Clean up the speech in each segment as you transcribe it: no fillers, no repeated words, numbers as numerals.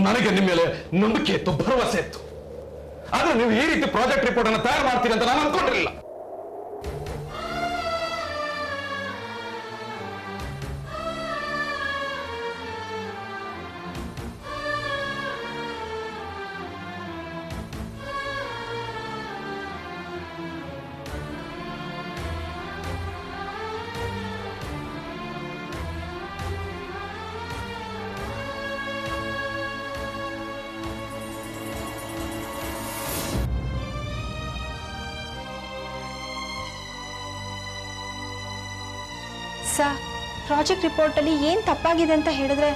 ನನಗೆ ನಿಮ್ಮ ಮೇಲೆ ನಂಬಿಕೆ ಇತ್ತು, ಭರವಸೆ ಇತ್ತು. ಆದ್ರೆ ನೀವು ಈ ರೀತಿ ಪ್ರಾಜೆಕ್ಟ್ ರಿಪೋರ್ಟ್ ಅನ್ನು ತಯಾರು ಮಾಡ್ತೀರಿ ಅಂತ ನಾನು ಅನ್ಕೊಂಡಿರಲಿಲ್ಲ. ಸರ್, ಪ್ರಾಜೆಕ್ಟ್ ರಿಪೋರ್ಟಲ್ಲಿ ಏನು ತಪ್ಪಾಗಿದೆ ಅಂತ ಹೇಳಿದ್ರೆ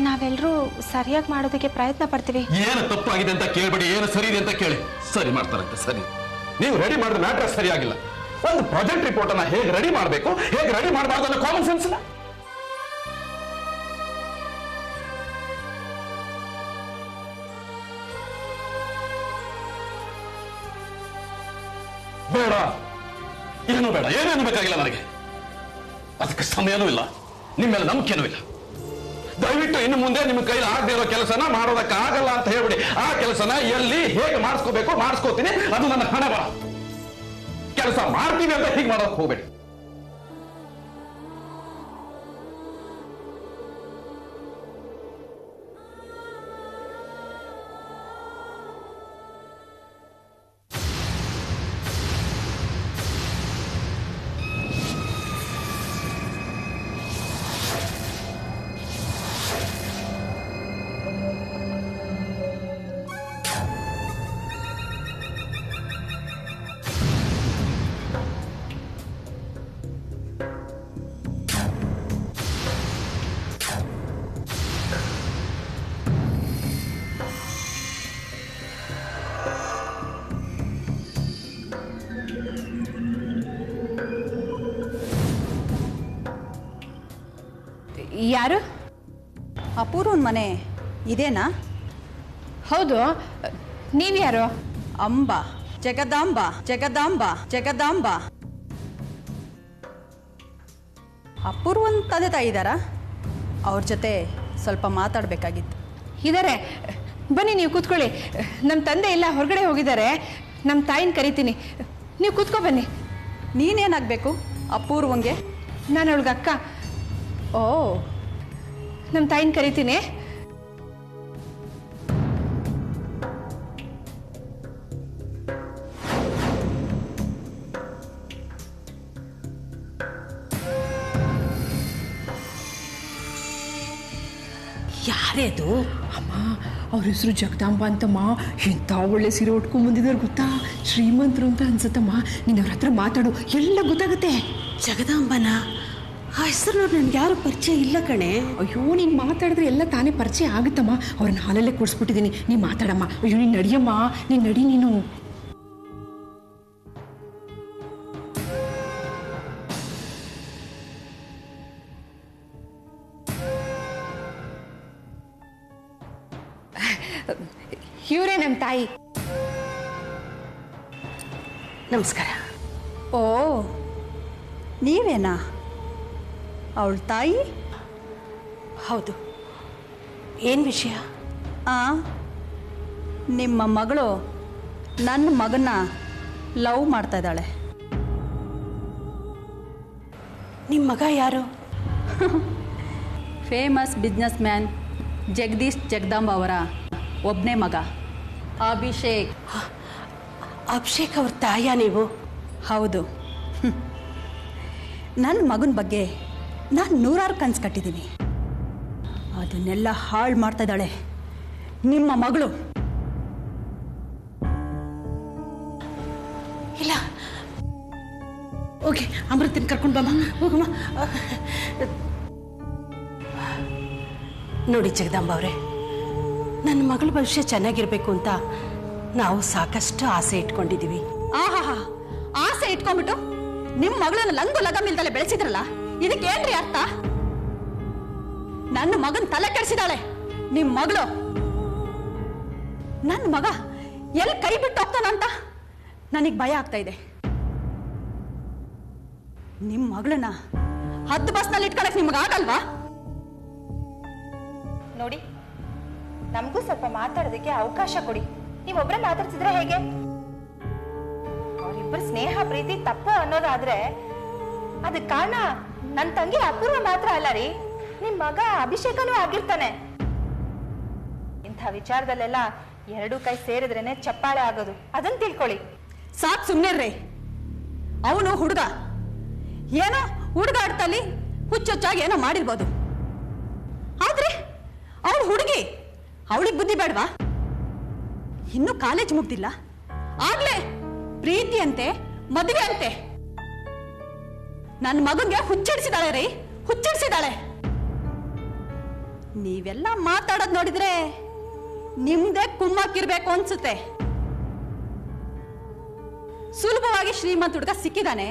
ನಾವೆಲ್ಲರೂ ಸರಿಯಾಗಿ ಮಾಡೋದಕ್ಕೆ ಪ್ರಯತ್ನ ಪಡ್ತೀವಿ. ಏನು ತಪ್ಪಾಗಿದೆ ಅಂತ ಕೇಳಬೇಡಿ, ಏನು ಸರಿ ಇದೆ ಅಂತ ಕೇಳಿ. ಸರಿ ಮಾಡ್ತಾರಂತೆ. ಸರಿ, ನೀವು ರೆಡಿ ಮಾಡಿದ ಮ್ಯಾಟ್ರ್ ಸರಿಯಾಗಿಲ್ಲ. ಒಂದು ಪ್ರಾಜೆಕ್ಟ್ ರಿಪೋರ್ಟ್ ಅನ್ನ ಹೇಗೆ ರೆಡಿ ಮಾಡಬೇಕು, ಹೇಗೆ ರೆಡಿ ಮಾಡಬಾರ್ದು ಅನ್ನೋ ಕಾಮನ್ ಸೆನ್ಸ್ ಇಲ್ಲ. ಬೇಡ, ಏನು ಬೇಡ, ಏನೇನು ಬೇಕಾಗಿಲ್ಲ ನನಗೆ. ಅದಕ್ಕೆ ಸಮಯನೂ ಇಲ್ಲ, ನಿಮ್ಮ ಮೇಲೆ ನಂಬಿಕೆನೂ ಇಲ್ಲ. ದಯವಿಟ್ಟು ಇನ್ನು ಮುಂದೆ ನಿಮ್ಮ ಕೈಲಿ ಆಗದೆ ಇರೋ ಕೆಲಸನ ಮಾಡೋದಕ್ಕೆ ಆಗಲ್ಲ ಅಂತ ಹೇಳ್ಬಿಡಿ. ಆ ಕೆಲಸನ ಎಲ್ಲಿ ಹೇಗೆ ಮಾಡಿಸ್ಕೋಬೇಕು ಮಾಡಿಸ್ಕೋತೀನಿ, ಅದು ನನ್ನ ಹಣ ಬರ. ಕೆಲಸ ಮಾಡ್ತೀವಿ ಅಂತ ಹೀಗೆ ಮಾಡೋದಕ್ಕೆ ಹೋಗ್ಬೇಡಿ. ಯಾರು? ಅಪೂರ್ವನ ಮನೆ ಇದೇನಾ? ಹೌದು, ನೀವ್ಯಾರು? ಅಂಬಾ, ಜಗದಾಂಬ, ಜಗದಾಂಬ, ಜಗದಾಂಬ. ಅಪೂರ್ವನ್ ತಂದೆ ತಾಯಿ ಇದ್ದಾರಾ? ಅವ್ರ ಜೊತೆ ಸ್ವಲ್ಪ ಮಾತಾಡಬೇಕಾಗಿತ್ತು. ಇದ್ದಾರೆ, ಬನ್ನಿ ನೀವು ಕೂತ್ಕೊಳ್ಳಿ. ನಮ್ಮ ತಂದೆ ಎಲ್ಲ ಹೊರಗಡೆ ಹೋಗಿದ್ದಾರೆ, ನಮ್ಮ ತಾಯಿನ ಕರಿತೀನಿ, ನೀವು ಕೂತ್ಕೊ ಬನ್ನಿ. ನೀನೇನಾಗಬೇಕು ಅಪೂರ್ವಂಗೆ? ನಾನು ಅವಳಿಗೆ ಅಕ್ಕ. ಓ, ನಮ್ಮ ತಾಯಿನ ಕರಿತೀನಿ. ಯಾರೇದು? ಅಮ್ಮ, ಅವ್ರ ಹೆಸರು ಜಗದಾಂಬ ಅಂತಮ್ಮ. ಎಂಥ ಒಳ್ಳೆ ಸೀರೆ ಉಟ್ಕೊಂಡ್ ಬಂದಿದ್ದಾರೆ ಗೊತ್ತಾ? ಶ್ರೀಮಂತರು ಅಂತ ಅನ್ಸತ್ತಮ್ಮ. ನೀನು ಅವ್ರ ಹತ್ರ ಮಾತಾಡು, ಎಲ್ಲ ಗೊತ್ತಾಗುತ್ತೆ. ಜಗದಾಂಬನ ಆ ಹೆಸರು ನೋಡಿ ನನ್ಗೆ ಯಾರು ಪರಿಚಯ ಇಲ್ಲ ಕಣೆ. ಅಯ್ಯೋ, ನೀನು ಮಾತಾಡಿದ್ರೆ ಎಲ್ಲ ತಾನೇ ಪರಿಚಯ ಆಗುತ್ತಮ್ಮ. ಅವ್ರನ್ನ ಹಾಲಲ್ಲೇ ಕೂರಿಸ್ಬಿಟ್ಟಿದ್ದೀನಿ, ನೀ ಮಾತಾಡಮ್ಮ. ಅಯ್ಯೋ, ನೀನು ನಡಿಯಮ್ಮ, ನೀನು ನಡಿ. ನೀನು ಇವರೇ ನಮ್ಮ ತಾಯಿ. ನಮಸ್ಕಾರ. ಓ, ನೀವೇನಾ ಅವಳ ತಾಯಿ? ಹೌದು. ಏನು ವಿಷಯ? ನಿಮ್ಮ ಮಗಳು ನನ್ನ ಮಗನ ಲವ್ ಮಾಡ್ತಾ ಇದ್ದಾಳೆ. ನಿಮ್ಮ ಮಗ ಯಾರು? Famous business man Jagadish Jagadamba ಅವರ ಒಬ್ಬನೇ ಮಗ ಅಭಿಷೇಕ್. ಅಭಿಷೇಕ್ ಅವ್ರ ತಾಯ ನೀವು? ಹೌದು. ನನ್ನ ಮಗನ ಬಗ್ಗೆ ನಾನು 100 ಕನಸು ಕಟ್ಟಿದ್ದೀನಿ. ಅದನ್ನೆಲ್ಲ ಹಾಳು ಮಾಡ್ತಾ ಇದ್ದಾಳೆ ನಿಮ್ಮ ಮಗಳು. ಇಲ್ಲ, ಓಕೆ, ಅಮೃತನ ಕರ್ಕೊಂಡು ಬಮ್ಮ, ಹೋಗಮ್ಮ. ನೋಡಿ ಜಗದಾಂಬ ಅವರೇ, ನನ್ನ ಮಗಳ ಭವಿಷ್ಯ ಚೆನ್ನಾಗಿರ್ಬೇಕು ಅಂತ ನಾವು ಸಾಕಷ್ಟು ಆಸೆ ಇಟ್ಕೊಂಡಿದ್ದೀವಿ. ಆಹಾ, ಆಸೆ ಇಟ್ಕೊಂಡ್ಬಿಟ್ಟು ನಿಮ್ಮ ಮಗಳನ್ನ ಲಂಗು ಲಗಮಿಲ್ದಲೆ ಬೆಳೆಸಿದ್ರಲ್ಲ, ಇದಕ್ಕೇನ್ರಿ ಅರ್ಥ? ನನ್ನ ಮಗನ್ ತಲೆ ಕೆಡಿಸಿದಾಳೆ ನಿಮ್ಮ ಮಗಳು. ನನ್ನ ಮಗ ಎಲ್ಲಿ ಕೈ ಬಿಟ್ಟು ಹೋಗ್ತಾನಂತ ನನಗೆ ಭಯ ಆಗ್ತಾ ಇದೆ. ನಿಮ್ಮ ಮಗಳನ್ನ 10 ಬಸ್ನಲ್ಲಿ ಇಟ್ಕೊಳಕ್ ನಿಮ್ಗಾಗಲ್ವಾ? ನೋಡಿ, ನಮಗೂ ಸ್ವಲ್ಪ ಮಾತಾಡೋದಕ್ಕೆ ಅವಕಾಶ ಕೊಡಿ. ನೀವೊಬ್ರೇ ಮಾತಾಡ್ತಿದ್ರೆ ಹೇಗೆ? ಅವರಿಬ್ಬರು ಸ್ನೇಹ ಪ್ರೀತಿ ತಪ್ಪು ಅನ್ನೋದಾದ್ರೆ ಅದಕ್ಕೆ ಕಾರಣ ನನ್ನ ತಂಗಿ ಅಪೂರ್ವ ಮಾತ್ರ ಅಲ್ಲ ರೀ, ನಿಮ್ ಮಗ ಅಭಿಷೇಕನೂ ಆಗಿರ್ತಾನೆ. ಇಂಥ ವಿಚಾರದಲ್ಲೆಲ್ಲ ಎರಡು ಕೈ ಸೇರಿದ್ರೇನೆ ಚಪ್ಪಾಳೆ ಆಗೋದು, ಅದನ್ನ ತಿಳ್ಕೊಳ್ಳಿ. ಸಾಕ್ ಸುಮ್ನಿರ್ರಿ. ಅವನು ಹುಡುಗ, ಏನೋ ಹುಡುಗಾಡ್ತಲ್ಲಿ ಹುಚ್ಚೊಚ್ಚಾಗಿ ಏನೋ ಮಾಡಿರ್ಬೋದು. ಆದ್ರೆ ಅವಳು ಹುಡುಗಿ, ಅವಳಿಗೆ ಬುದ್ಧಿ ಬೇಡವಾ? ಇನ್ನೂ ಕಾಲೇಜ್ ಮುಗ್ದಿಲ್ಲ, ಆಗ್ಲೇ ಪ್ರೀತಿ ಅಂತೆ ಮದುವೆ ಅಂತೆ. ನನ್ನ ಮಗನ್ಗೆ ಹುಚ್ಚಿಡಿಸಿದಾಳೆ ರೀ, ಹುಚ್ಚಿಡಿಸಿದಾಳೆ. ನೀವೆಲ್ಲ ಮಾತಾಡೋದ್ ನೋಡಿದ್ರೆ ನಿಮ್ದೇ ಕುಮ್ಮಕ್ಕಿರ್ಬೇಕು ಅನ್ಸುತ್ತೆ. ಸುಲಭವಾಗಿ ಶ್ರೀಮಂತ ಹುಡುಗ ಸಿಕ್ಕಿದಾನೆ,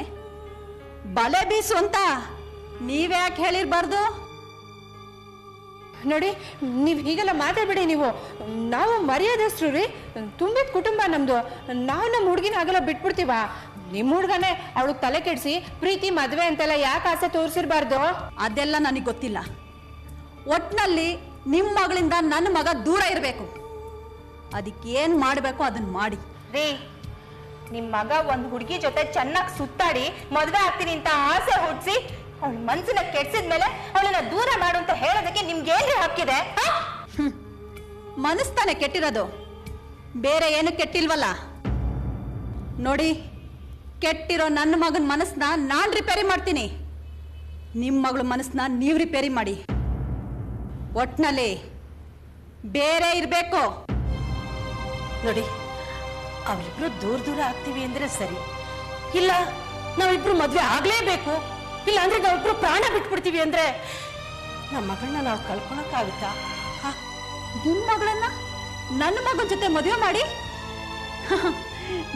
ಬಲೆ ಬೀಸು ಅಂತ ನೀವೇ ಯಾಕೆ ಹೇಳಿರ್ಬಾರ್ದು? ನೋಡಿ, ನೀವು ಹೀಗೆಲ್ಲ ಮಾತಾಡ್ಬೇಡಿ. ನೀವು ನಾವು ಮರ್ಯಾದಸ್ರು ರೀ, ತುಂಬಿದ ಕುಟುಂಬ ನಮ್ದು. ನಾವು ನಮ್ಮ ಹುಡುಗಿನ ಆಗಲ್ಲ ಬಿಟ್ಬಿಡ್ತೀವ? ನಿಮ್ಮ ಹುಡುಗನೇ ಅವಳಿಗೆ ತಲೆ ಕೆಡಿಸಿ ಪ್ರೀತಿ ಮದುವೆ ಅಂತೆಲ್ಲ ಯಾಕೆ ಆಸೆ ತೋರಿಸಿರ್ಬಾರ್ದು? ಅದೆಲ್ಲ ನನಗೆ ಗೊತ್ತಿಲ್ಲ. ಒಟ್ನಲ್ಲಿ ನಿಮ್ಮ ಮಗಳಿಂದ ನನ್ನ ಮಗ ದೂರ ಇರಬೇಕು. ಅದಕ್ಕೇನ್ ಮಾಡಬೇಕು ಅದನ್ನ ಮಾಡಿ ರೀ. ನಿಮ್ ಮಗ ಒಂದ್ ಹುಡುಗಿ ಜೊತೆ ಚೆನ್ನಾಗಿ ಸುತ್ತಾಡಿ ಮದ್ವೆ ಆಗ್ತೀನಿ ಅಂತ ಆಸೆ ಹುಟ್ಟಿಸಿ ಅವಳ ಮನ್ಸನ್ನ ಕೆಡ್ಸಿದ್ಮೇಲೆ ಅವಳನ್ನ ದೂರ ಮಾಡು ಅಂತ ಹೇಳೋದಕ್ಕೆ ನಿಮ್ಗೇನ್ರಿ ಹಕ್ಕಿದೆ? ಮನಸ್ತಾನೆ ಕೆಟ್ಟಿರೋದು, ಬೇರೆ ಏನು ಕೆಟ್ಟಿಲ್ವಲ್ಲ. ನೋಡಿ, ಕೆಟ್ಟಿರೋ ನನ್ನ ಮಗನ ಮನಸ್ಸನ್ನ ನಾನ್ ರಿಪೇರಿ ಮಾಡ್ತೀನಿ, ನಿಮ್ಮ ಮಗಳ ಮನಸ್ಸನ್ನ ನೀವು ರಿಪೇರಿ ಮಾಡಿ. ಒಟ್ನಲ್ಲಿ ಬೇರೆ ಇರಬೇಕು. ನೋಡಿ, ಅವರಿಬ್ರು ದೂರ ದೂರ ಆಗ್ತೀವಿ ಅಂದ್ರೆ ಸರಿ, ಇಲ್ಲ ನಾವಿಬ್ರು ಮದ್ವೆ ಆಗ್ಲೇಬೇಕು, ಇಲ್ಲ ಅಂದ್ರೆ ನಾವಿಬ್ರು ಪ್ರಾಣ ಬಿಟ್ಬಿಡ್ತೀವಿ ಅಂದ್ರೆ ನಮ್ಮ ಮಗಳನ್ನ ನಾವು ಕಳ್ಕೊಳಕ್ಕಾಗುತ್ತಾ? ನಿಮ್ಮ ಮಗಳನ್ನ ನನ್ನ ಮಗನ ಜೊತೆ ಮದುವೆ ಮಾಡಿ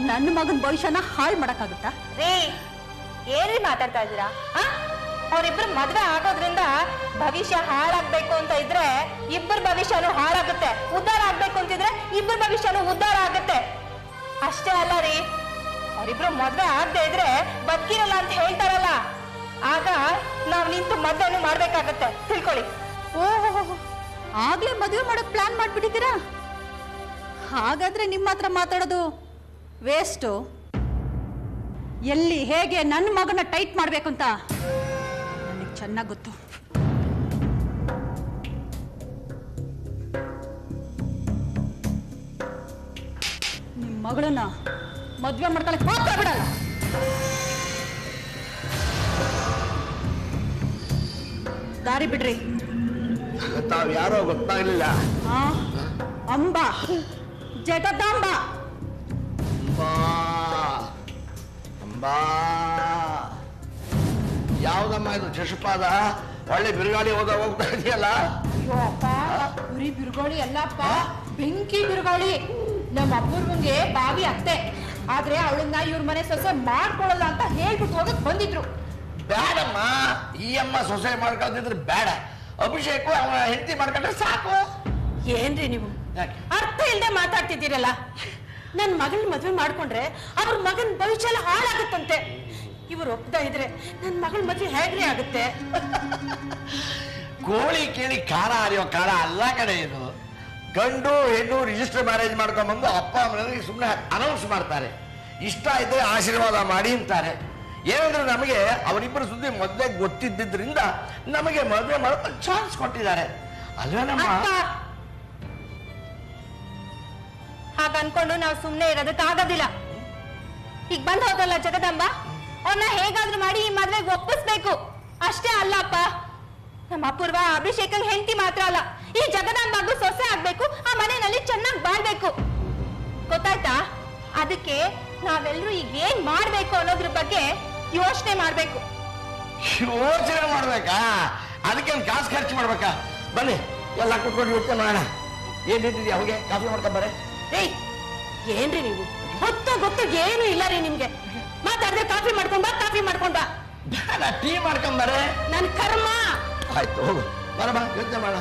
ನನ್ನ ಮಗನ ಭವಿಷ್ಯನ ಹಾಳು ಮಾಡಕ್ಕಾಗುತ್ತಾ? ರೀ, ಏನ್ರಿ ಮಾತಾಡ್ತಾ ಇದ್ದೀರಾ? ಅವರಿಬ್ರು ಮದ್ವೆ ಆಗೋದ್ರಿಂದ ಭವಿಷ್ಯ ಹಾಳಾಗ್ಬೇಕು ಅಂತ ಇದ್ರೆ ಇಬ್ಬರ ಭವಿಷ್ಯನೂ ಹಾಳಾಗುತ್ತೆ, ಉದ್ಧಾರ ಆಗ್ಬೇಕು ಅಂತಿದ್ರೆ ಇಬ್ಬರ ಭವಿಷ್ಯನೂ ಉದ್ಧಾರ ಆಗುತ್ತೆ. ಅಷ್ಟೇ ಅಲ್ಲ ರೀ, ಅವರಿಬ್ರು ಮದ್ವೆ ಆಗದೆ ಇದ್ರೆ ಬದುಕಿರಲ್ಲ ಅಂತ ಹೇಳ್ತಾರಲ್ಲ, ಆಗ ನಾವ್ ನಿಂತು ಮದ್ವೆನೂ ಮಾಡ್ಬೇಕಾಗತ್ತೆ, ತಿಳ್ಕೊಳ್ಳಿ. ಓಹೋ, ಆಗ್ಲೇ ಮದುವೆ ಮಾಡೋಕ್ ಪ್ಲಾನ್ ಮಾಡ್ಬಿಟ್ಟಿದ್ದೀರಾ? ಹಾಗಾದ್ರೆ ನಿಮ್ಮ ಹತ್ರ ಮಾತಾಡೋದು ವೇಸ್ಟು. ಎಲ್ಲಿ ಹೇಗೆ ನನ್ನ ಮಗನ ಟೈಟ್ ಮಾಡ್ಬೇಕು ಅಂತ ನನಗೆ ಚೆನ್ನಾಗಿ ಗೊತ್ತು. ನಿಮ್ಮ ಮಗಳನ್ನ ಮದ್ವೆ ಮಾಡ್ಕೊಳಕ್ ಮಾತ್ರ ಬಿಡಲ್ಲ. ದಾರಿ ಬಿಡ್ರಿ. ತಾವ್ ಯಾರೋ ಗೊತ್ತಾಗ್ಲಿಲ್ಲ. ಅಂಬಾ, ಜಗದಾಂಬ. ಅಂಬಾ, ಯಾವ್ದಮ್ಮ ಇದು ಚಶಪಾದ? ಒಳ್ಳೆ ಬಿರುಗಾಳಿ ಹೋಗ್ತಾ ಇದೆಯಲ್ಲ. ಅಯ್ಯೋ ಅಪ್ಪ, ಬರೀ ಬಿರುಗಾಳಿ ಅಲ್ಲಪ್ಪ, ಬೆಂಕಿ ಬಿರುಗಾಳಿ. ನಮ್ಮ ಅಪೂರ್ವಂಗೆ ಬಾವಿ ಅತ್ತೆ, ಆದ್ರೆ ಅವಳನ್ನ ಇವ್ರ ಮನೆ ಸೊಸೆ ಮಾಡ್ಕೊಳಲ್ಲ ಅಂತ ಹೇಳ್ಬಿಟ್ಟು ಹೋಗಕ್ ಬಂದಿದ್ರು. ಬೇಡಮ್ಮ, ಈ ಅಮ್ಮ ಸೊಸೆ ಮಾಡ್ಕೊಳ್ತಿದ್ರೆ ಬೇಡ. ಅಭಿಷೇಕು ಅವನ ಹೆಂಡತಿ ಮಾಡ್ಕೊಂಡ್ರೆ ಸಾಕು. ಏನ್ರಿ ನೀವು ಅರ್ಥ ಇಲ್ಲದೆ ಮಾತಾಡ್ತಿದ್ದೀರಲ್ಲ? ನನ್ನ ಮಗಳನ್ನ ಮದ್ವೆ ಮಾಡ್ಕೊಂಡ್ರೆ ಅವ್ರ ಮಗನ ಭವಿಷ್ಯ ಎಲ್ಲ ಹಾಳಾಗುತ್ತಂತೆ. ಇವ್ರು ಒಪ್ತಾ ಇದ್ರೆ ನನ್ನ ಮಗಳ ಮದ್ವೆ ಹೇಗ್ರಿ ಆಗುತ್ತೆ? ಕೋಳಿ ಕೇಳಿ ಖಾರ ಹರಿಯೋ ಕಾಲ ಅಲ್ಲ ಕಡೆ ಇದು. ಗಂಡು ಹೆಣ್ಣು ರಿಜಿಸ್ಟರ್ ಮ್ಯಾರೇಜ್ ಮಾಡ್ಕೊಂಡ್ಬಂದು ಅಪ್ಪ ಅಮ್ಮನಿಗೆ ಸುಮ್ಮನೆ ಅನೌನ್ಸ್ ಮಾಡ್ತಾರೆ, ಇಷ್ಟ ಇದ್ರೆ ಆಶೀರ್ವಾದ ಮಾಡಿ ಅಂತಾರೆ. ಏನಂದ್ರೆ ನಮಗೆ ಅವರಿಬ್ಬರು ಸುದ್ದಿ ಮೊದಲೇ ಗೊತ್ತಿದ್ದರಿಂದ ನಮಗೆ ಮದುವೆ ಮಾಡೋ ಚಾನ್ಸ್ ಕೊಟ್ಟಿದ್ದಾರೆ ಅಲ್ವೇನಮ್ಮ? ಹಾಗ ಅನ್ಕೊಂಡು ನಾವು ಸುಮ್ನೆ ಇರೋದಕ್ಕಾಗೋದಿಲ್ಲ. ಈಗ ಬಂದ್ ಹೋದಲ್ಲ ಜಗದಂಬ, ಅವನ್ನ ಹೇಗಾದ್ರೂ ಮಾಡಿ ಈ ಮದ್ವೆಗೆ ಒಪ್ಪಿಸ್ಬೇಕು. ಅಷ್ಟೇ ಅಲ್ಲಪ್ಪ, ನಮ್ಮ ಅಪೂರ್ವ ಅಭಿಷೇಕನ್ ಹೆಂಡತಿ ಮಾತ್ರ ಅಲ್ಲ, ಈ ಜಗದಂಬಾಗೂ ಸೊಸೆ ಆಗ್ಬೇಕು, ಆ ಮನೆಯಲ್ಲಿ ಚೆನ್ನಾಗಿ ಬಾಳ್ಬೇಕು. ಗೊತ್ತಾಯ್ತಾ? ಅದಕ್ಕೆ ನಾವೆಲ್ಲರೂ ಈಗ ಏನ್ ಮಾಡ್ಬೇಕು ಅನ್ನೋದ್ರ ಬಗ್ಗೆ ಯೋಚನೆ ಮಾಡ್ಬೇಕು. ಯೋಚನೆ ಮಾಡ್ಬೇಕಾ? ಅದಕ್ಕೆ ಒಂದು ಕಾಸು ಖರ್ಚು ಮಾಡ್ಬೇಕಾ? ಬನ್ನಿ ಎಲ್ಲ ಕುತ್ಕೊಂಡು ಯೋಚನೆ ಮಾಡೋಣ. ಏನ್ ನಿಂತಿದ್ಯಾ? ಅವಾಗೆ ಕಾಫಿ ಮಾಡ್ಕೊಂಬಾರೆ. ಏಯ್, ಏನ್ರಿ ನೀವು ಹೊತ್ತ ಗೊತ್ತ ಏನು ಇಲ್ಲ ರೀ ನಿಮ್ಗೆ. ಮಾತಾಡಿದ್ರೆ ಕಾಫಿ ಮಾಡ್ಕೊಂಬ, ಕಾಫಿ ಮಾಡ್ಕೊಂಡ. ಟೀ ಮಾಡ್ಕೊಂಬಾರೆ. ನನ್ ಕರ್ಮ. ಆಯ್ತು, ಹೋಗು ಬರಮ್ಮ, ಯೋಚನೆ ಮಾಡ.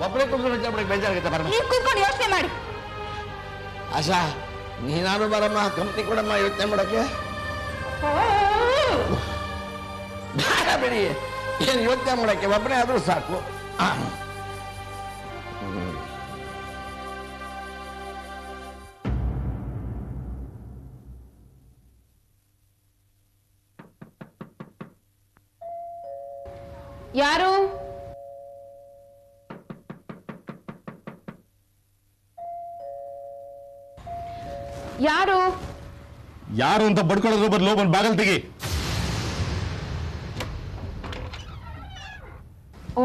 ಒಬ್ಬರೇ ಕುತ್ಕೊಂಡು ಯೋಚನೆ ಮಾಡಕ್ಕೆ ಬೇಜಾರಾಗುತ್ತೆ. ಬರಮ್ಮ, ನೀವು ಕೂತ್ಕೊಂಡು ಯೋಚನೆ ಮಾಡಿ. ಆಶಾ, ನೀನಾನು ಬರಮ್ಮ, ಕಂಪ್ನಿ ಕೊಡಮ್ಮ ಯೋಚನೆ ಮಾಡಕ್ಕೆ. ಬೇಡ ಬಿಡಿ, ಏನು ಯೋಚನೆ ಮಾಡಕ್ಕೆ ಒಬ್ಬನೇ ಆದ್ರೂ ಸಾಕು. ಯಾರು? ಯಾರು ಯಾರು ಅಂತ ಬಡ್ಕೊಳ್ಳೋದ್ರ ಬದಲು ಬಂದು ಬಾಗಲ್ ತೆಗಿ. ಓ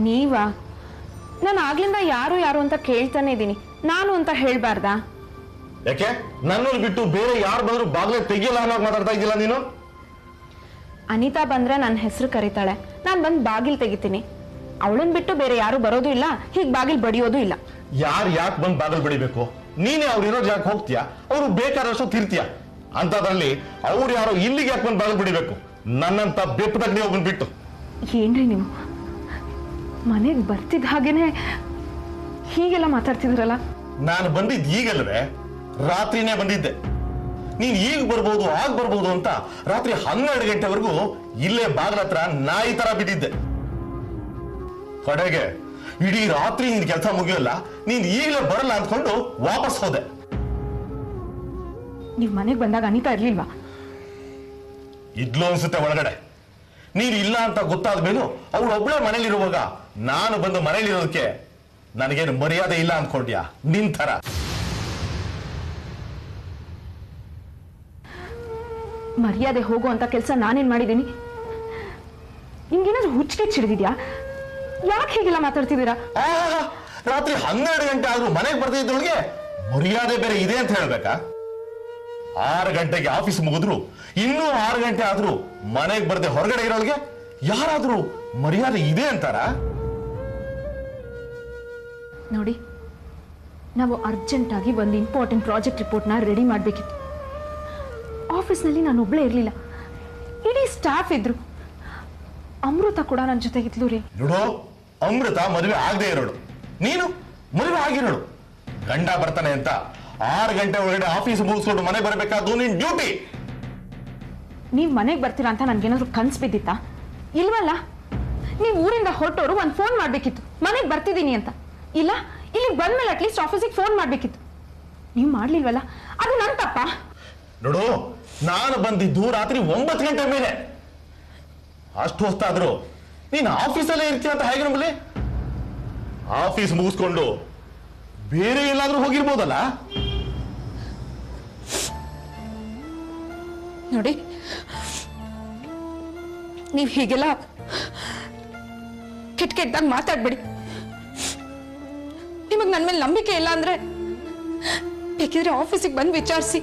ನೀವಾ? ನಾನು ಆಗ್ಲಿಂದ ಯಾರು ಯಾರು ಅಂತ ಕೇಳ್ತಾನೆ ಇದ್ದೀನಿ. ನಾನು ಅಂತ ಹೇಳ್ಬಾರ್ದಾ? ಯಾಕೆ ನನ್ನನ್ನು ಬಿಟ್ಟು ಬೇರೆ ಯಾರು ಬಂದ್ರು ಬಾಗ್ಲೆ ತೆಗಿಯಲ್ಲ ಅನ್ನೋದು ಮಾತಾಡ್ತಾ ಇದ್ದಿಲ್ಲ ನೀನು? ಅನಿತಾ ಬಂದ್ರೆ ನನ್ನ ಹೆಸರು ಕರೀತಾಳೆ, ನಾನು ಬಂದು ಬಾಗಿಲು ತೆಗಿತೀನಿ. ಅವಳನ್ನ ಬಿಟ್ಟು ಬೇರೆ ಯಾರು ಬರೋದು ಇಲ್ಲ, ಹೀಗೆ ಬಾಗಿಲು ಬಡಿಯೋದು ಇಲ್ಲ. ಯಾರು ಯಾಕೆ ಬಂದು ಬಾಗಿಲು ಬಡಿಬೇಕು? ನೀನೇ ಅವ್ರು ಇರೋ ಜಾಗಕ್ಕೆ ಹೋಗ್ತೀಯಾ, ಅವರು ಬೇಕಾದಷ್ಟು ತಿರ್ತೀಯ. ಅಂತದ್ರಲ್ಲಿ ಅವ್ರು ಯಾರೋ ಇಲ್ಲಿಗೆ ಯಾಕೆ ಬಂದು ಬಾಗಿಲು ಬಡಿಬೇಕು? ನನ್ನಂತ ಬೆಪ್ಪದಾಗ ಒಬ್ಬನ್ ಬಿಟ್ಟು. ಏನ್ರಿ ನೀವು ಮನೆಗೆ ಬರ್ತಿದ್ದ ಹಾಗೇನೆ ಹೀಗೆಲ್ಲ ಮಾತಾಡ್ತಿದ್ರಲ್ಲ? ನಾನು ಬಂದಿದ್ದು ಈಗಲ್ವೇ? ರಾತ್ರಿನೇ ಬಂದಿದ್ದೆ. ನೀನ್ ಈಗ ಬರ್ಬೋದು ಆಗ ಬರ್ಬೋದು ಅಂತ ರಾತ್ರಿ 12 ಗಂಟೆವರೆಗೂ ಇಲ್ಲೇ ಬಾಗ್ಲ ಹತ್ರ ನಾಯಿ ತರ ಬಿದ್ದಿದ್ದೆ. ಕಡೆಗೆ ಇಡೀ ರಾತ್ರಿ ನಿನ್ ಕೆಲಸ ಮುಗಿಯಲ್ಲ, ನೀನ್ ಈಗಲೇ ಬರಲ್ಲ ಅಂದ್ಕೊಂಡು ವಾಪಸ್ ಹೋದೆ. ನೀವ್ ಮನೆಗೆ ಬಂದಾಗ ಅನಿತಾ ಇರ್ಲಿಲ್ವಾ? ಇದ್ಲು ಅನ್ಸುತ್ತೆ ಒಳಗಡೆ. ನೀನ್ ಇಲ್ಲ ಅಂತ ಗೊತ್ತಾದ ಮೇಲೂ ಅವಳು ಒಬ್ಳೆ ಮನೇಲಿರುವಾಗ ನಾನು ಬಂದು ಮನೇಲಿರೋದಕ್ಕೆ ನನಗೇನು ಮರ್ಯಾದೆ ಇಲ್ಲ ಅಂದ್ಕೊಂಡ್ಯಾ? ನಿನ್ ತರ ಮರ್ಯಾದೆ ಹೋಗುವಂತ ಕೆಲಸ ನಾನೇನ್ ಮಾಡಿದ್ದೀನಿ? ನಿಮ್ಗೇನಾದ್ರೂ ಹುಚ್ಚಿಗೆ ಚಿಡಿದಿದ್ಯಾ? ಯಾಕೆ ಹೀಗೆಲ್ಲ ಮಾತಾಡ್ತಿದ್ದೀರಾ? ರಾತ್ರಿ 12 ಗಂಟೆ ಆದ್ರೂ ಮನೆಗೆ ಬರ್ತಿದ್ದವಳಿಗೆ ಮರ್ಯಾದೆ ಬೇರೆ ಇದೆ ಅಂತ ಹೇಳ್ಬೇಕಾ? 6 ಗಂಟೆಗೆ ಆಫೀಸ್ ಮುಗಿದ್ರು ಇನ್ನೂ 6 ಗಂಟೆ ಆದ್ರೂ ಮನೆಗೆ ಬರ್ದೆ ಹೊರಗಡೆ ಇರೋಳಿಗೆ ಯಾರಾದ್ರೂ ಮರ್ಯಾದೆ ಇದೆ ಅಂತಾರ? ನೋಡಿ, ನಾವು ಅರ್ಜೆಂಟ್ ಆಗಿ ಒಂದು ಇಂಪಾರ್ಟೆಂಟ್ ಪ್ರಾಜೆಕ್ಟ್ ರಿಪೋರ್ಟ್ನ ರೆಡಿ ಮಾಡಬೇಕಿತ್ತು. ಆಫೀಸ್ನಲ್ಲಿ ನಾನು ಒಬ್ಳೇ ಇರಲಿಲ್ಲ, ಇಡೀ ಸ್ಟಾಫ್ ಇದ್ರು. ಅಮೃತ ಕೂಡ ನನ್ನ ಜೊತೆಗಿದ್ಲು ರೀ. ನೋಡು, ಅಮೃತ ಮದುವೆ ಆಗದೆ ಇರೋಳು, ನೀನು ಮದುವೆ ಆಗಿರೋಳು. ಗಂಡ ಬರ್ತಾನೆ ಅಂತ 6 ಗಂಟೆ ಒಳಗಡೆ ಆಫೀಸ್ ಮುಗಿಸ್ಕೊಂಡು ಮನೆ ಬರಬೇಕಾದ್ದು ನಿನ್ ಡ್ಯೂಟಿ. ನೀವು ಮನೆಗೆ ಬರ್ತೀರಾ ಅಂತ ನನ್ಗೇನಾದ್ರು ಕನ್ಸು ಬಿದ್ದಿತ್ತಾ? ಇಲ್ವಲ್ಲ. ನೀವು ಊರಿಂದ ಹೊರಟೋರು ಒಂದು ಫೋನ್ ಮಾಡಬೇಕಿತ್ತು, ಮನೆಗೆ ಬರ್ತಿದ್ದೀನಿ ಅಂತ. ಇಲ್ಲ, ಇಲ್ಲಿಗೆ ಬಂದ್ಮೇಲೆ ಅಟ್ಲೀಸ್ಟ್ ಆಫೀಸಿಗೆ ಫೋನ್ ಮಾಡಬೇಕಿತ್ತು. ನೀವು ಮಾಡ್ಲಿಲ್ವಲ್ಲ, ಅದು ನನ್ನ ತಪ್ಪ. ನೋಡು, ನಾನು ಬಂದಿದ್ದು ರಾತ್ರಿ 9 ಗಂಟೆ ಮೇಲೆ. ಅಷ್ಟು ಹೊತ್ತಾದ್ರು ನೀನು ಆಫೀಸಲ್ಲೇ ಇರ್ತೀಯ ಅಂತ ಹೇಗೆ ನಂಬಲಿ? ಆಫೀಸ್ ಮುಗಿಸ್ಕೊಂಡು ಬೇರೆ ಎಲ್ಲಾದ್ರೂ ಹೋಗಿರ್ಬೋದಲ್ಲ? ನೋಡಿ, ನೀವು ಹೀಗೆಲ್ಲ ಕೆಟ್ಟದಾಗ ಮಾತಾಡ್ಬೇಡಿ. ನಿಮಗೆ ನನ್ನ ಮೇಲೆ ನಂಬಿಕೆ ಇಲ್ಲ ಅಂದ್ರೆ ಬೇಕಿದ್ರೆ ಆಫೀಸಿಗೆ ಬಂದು ವಿಚಾರಿಸಿ.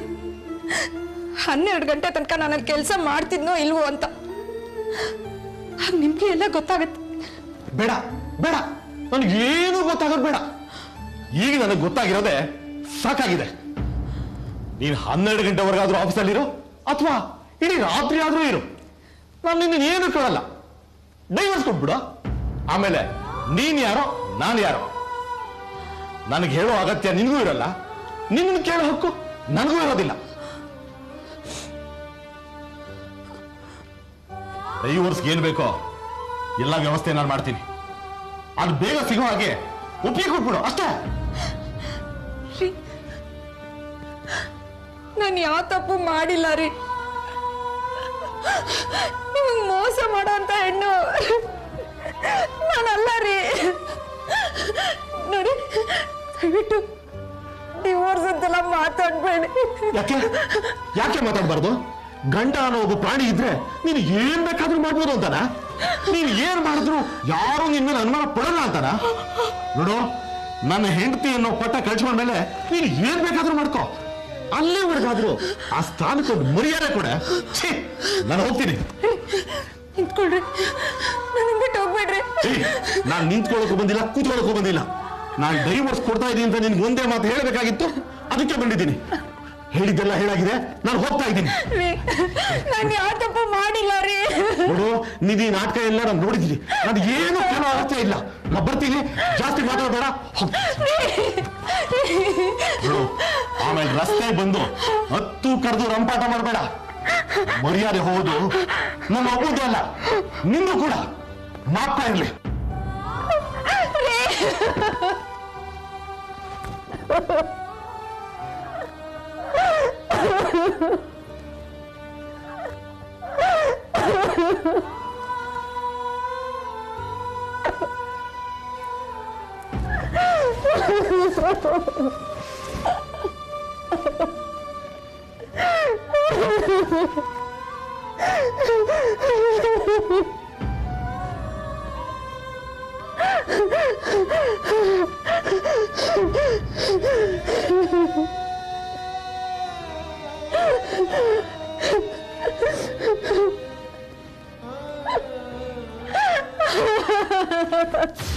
12 ಗಂಟೆ ತನಕ ನಾನು ಕೆಲಸ ಮಾಡ್ತಿದ್ನೋ ಇಲ್ವೋ ಅಂತ. ಆಗ ನಿಮ್ಗೆ ಎಲ್ಲ ಗೊತ್ತಾಗತ್ತೆ. ಬೇಡ ಬೇಡ, ನನಗೇನು ಗೊತ್ತಾಗೋದು ಬೇಡ. ಈಗ ನನಗೆ ಗೊತ್ತಾಗಿರೋದೆ ಸಾಕಾಗಿದೆ. ನೀನು 12 ಗಂಟೆವರೆಗಾದ್ರೂ ಆಫೀಸಲ್ಲಿರು ಅಥವಾ ಇಡೀ ರಾತ್ರಿ ಆದ್ರೂ ಇರು, ನಾನು ನಿನ್ನ ಏನು ಕೇಳಲ್ಲ. ಡೈವರ್ಸ್ ಕೊಟ್ಬಿಡು. ಆಮೇಲೆ ನೀನ್ ಯಾರೋ ನಾನು ಯಾರೋ ನನಗೆ ಹೇಳೋ ಅಗತ್ಯ ನಿನಗೂ ಇರಲ್ಲ, ನಿನ್ನ ಕೇಳೋ ಹಕ್ಕು ನನಗೂ ಇರೋದಿಲ್ಲ. ಡೈವರ್ಸ್ಗೆ ಏನ್ ಬೇಕೋ ಎಲ್ಲ ವ್ಯವಸ್ಥೆ ನಾನು ಮಾಡ್ತೀನಿ. ಅದು ಬೇಗ ಸಿಗೋ ಹಾಗೆ ಒಪ್ಪಿಗೆ ಕೊಟ್ಬಿಡು ಅಷ್ಟೇ. ನಾನು ಯಾವ ತಪ್ಪು ಮಾಡಿಲ್ಲ ರೀ. ನಿಮಗೆ ಮೋಸ ಮಾಡೋ ಅಂತ ಹೆಣ್ಣು ನಾನಲ್ಲ ರೀ. ನೋಡಿ, ದಯವಿಟ್ಟು ಡಿವೋರ್ಸ್ ಅಂತೆಲ್ಲ ಮಾತಾಡ್ಬೇಡಿ. ಯಾಕೆ ಯಾಕೆ ಮಾತಾಡ್ಬಾರ್ದು? ಗಂಡ ಅನ್ನೋ ಒಬ್ಬ ಪ್ರಾಣಿ ಇದ್ರೆ ನೀನು ಏನ್ ಬೇಕಾದ್ರೂ ಮಾಡ್ಬೋದು ಅಂತಾನ? ನೀನ್ ಏನ್ ಮಾಡಿದ್ರು ಯಾರು ನಿನ್ನ ಅನುಮಾನ ಪಡಲ್ಲ ಅಂತಾನ? ನೋಡು, ನನ್ನ ಹೆಂಡತಿ ಅನ್ನೋ ಪಟ್ಟ ಕಳ್ಸ್ಕೊಂಡ್ಮೇಲೆ ನೀನು ಏನ್ ಬೇಕಾದ್ರೂ ಮಾಡ್ಕೋ. ಅಲ್ಲಿವರೆಗಾದ್ರೂ ಆ ಸ್ಥಾನಕ್ಕೆ ಒಂದು ಮರ್ಯಾದೆ ಕೊಡ. ನಾನು ಹೋಗ್ತೀನಿ. ನಿಂತ್ಕೊಳ್ರಿ, ನನ್ನ ಬಿಟ್ಟು ಹೋಗ್ಬೇಡ್ರಿ. ನಾನು ನಿಂತ್ಕೊಳ್ಳೋಕ್ಕೂ ಬಂದಿಲ್ಲ, ಕೂತ್ಕೊಳ್ಳೋಕ್ಕೂ ಬಂದಿಲ್ಲ. ನಾನು ಡೈವರ್ಸ್ ಕೊಡ್ತಾ ಇದ್ದೀನಿ ಅಂತ ನಿನ್ಗೆ ಒಂದೇ ಮಾತು ಹೇಳಬೇಕಾಗಿತ್ತು, ಅದಕ್ಕೆ ಬಂದಿದ್ದೀನಿ. ಹೇಳಿದ್ದೆಲ್ಲ ಹೇಳಾಗಿದೆ, ನಾನು ಹೋಗ್ತಾ ಇದ್ದೀನಿ. ನಾನು ಯಾವ ತಪ್ಪು ಮಾಡಿಲ್ಲ ರೀ. ನೋಡು, ನೀನು ಈ ನಾಟಕ ಎಲ್ಲ ನಾನು ನೋಡಿದ್ದೀನಿ. ನಾನು ಏನು ಕೇಳೋ ಅಗತ್ಯ ಇಲ್ಲ. ನಾನು ಬರ್ತೀನಿ, ಜಾಸ್ತಿ ಮಾತಾಡಬೇಡ. ನೋಡು, ಆಮೇಲೆ ರಸ್ತೆ ಬಂದು ಹತ್ತು ಕರೆದು ರಂಪಾಟ ಮಾಡಬೇಡ. ಮರ್ಯಾದೆ ಹೋಗೋದು ನನ್ನ ಒಬ್ಬದೇ ಅಲ್ಲ, ನಿಂದು ಕೂಡ. ಮಾತ್ರ ಇರಲಿ. Ha ha ha ha!